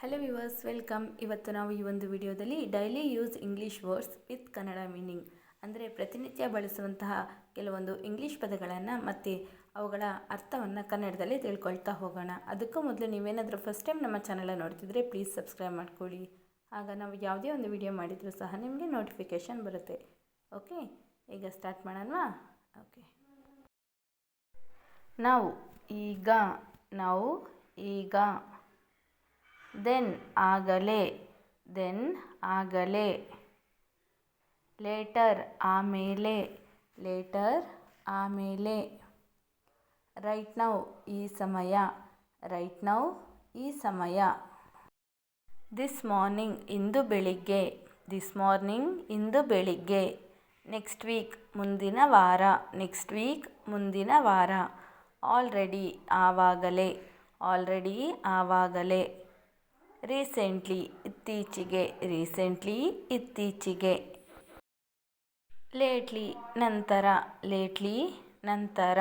Hello viewers, welcome. ಇವತ್ತು ನಾವು ಈ ಒಂದು ವಿಡಿಯೋದಲ್ಲಿ daily use English words with Kannada meaning ಅಂದರೆ ಪ್ರತಿನಿತ್ಯ ಬಳಸುವಂತಹ ಕೆಲವೊಂದು ಇಂಗ್ಲೀಷ್ ಪದಗಳನ್ನು ಮತ್ತು ಅವುಗಳ ಅರ್ಥವನ್ನು ಕನ್ನಡದಲ್ಲಿ ತಿಳ್ಕೊಳ್ತಾ ಹೋಗೋಣ. ಅದಕ್ಕೂ ಮೊದಲು ನೀವೇನಾದರೂ ಫಸ್ಟ್ ಟೈಮ್ ನಮ್ಮ ಚಾನಲ್ ನೋಡ್ತಿದ್ರೆ ಪ್ಲೀಸ್ ಸಬ್ಸ್ಕ್ರೈಬ್ ಮಾಡ್ಕೊಳ್ಳಿ. ಆಗ ನಾವು ಯಾವುದೇ ಒಂದು ವಿಡಿಯೋ ಮಾಡಿದರೂ ಸಹ ನಿಮಗೆ ನೋಟಿಫಿಕೇಷನ್ ಬರುತ್ತೆ. ಓಕೆ, ಈಗ ಸ್ಟಾರ್ಟ್ ಮಾಡೋಣವಾ? ಓಕೆ, ನಾವು ಈಗ ದೆನ್ ಆಗಲೇ ಲೇಟರ್ ಆಮೇಲೆ ರೈಟ್ ನೌ ಈ ಸಮಯ ದಿಸ್ ಮಾರ್ನಿಂಗ್ ಇಂದು ಬೆಳಿಗ್ಗೆ ನೆಕ್ಸ್ಟ್ ವೀಕ್ ಮುಂದಿನ ವಾರ ಆಲ್ರೆಡಿ ಆವಾಗಲೇ ರೀಸೆಂಟ್ಲಿ ಇತ್ತೀಚೆಗೆ ಲೇಟ್ಲಿ ನಂತರ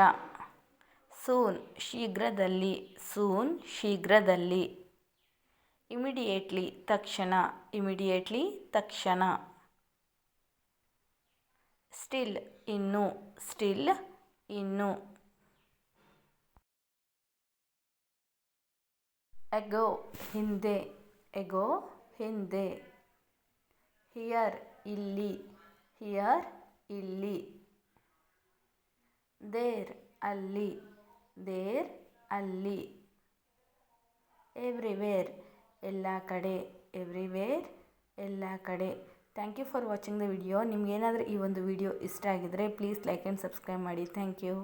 ಸೂನ್ ಶೀಘ್ರದಲ್ಲಿ ಇಮಿಡಿಯೇಟ್ಲಿ ತಕ್ಷಣ ಸ್ಟಿಲ್ ಇನ್ನು ಎಗೋ ಹಿಂದೆ ಹಿಯರ್ ಇಲ್ಲಿ ದೇರ್ ಅಲ್ಲಿ ಎವ್ರಿವೇರ್ ಎಲ್ಲ ಕಡೆ. Thank you for watching the video. ನಿಮ್ಗೇನಾದರೂ ಈ ಒಂದು ವಿಡಿಯೋ ಇಷ್ಟ ಆಗಿದರೆ ಪ್ಲೀಸ್ ಲೈಕ್ ಆ್ಯಂಡ್ ಸಬ್ಸ್ಕ್ರೈಬ್ ಮಾಡಿ. Thank you.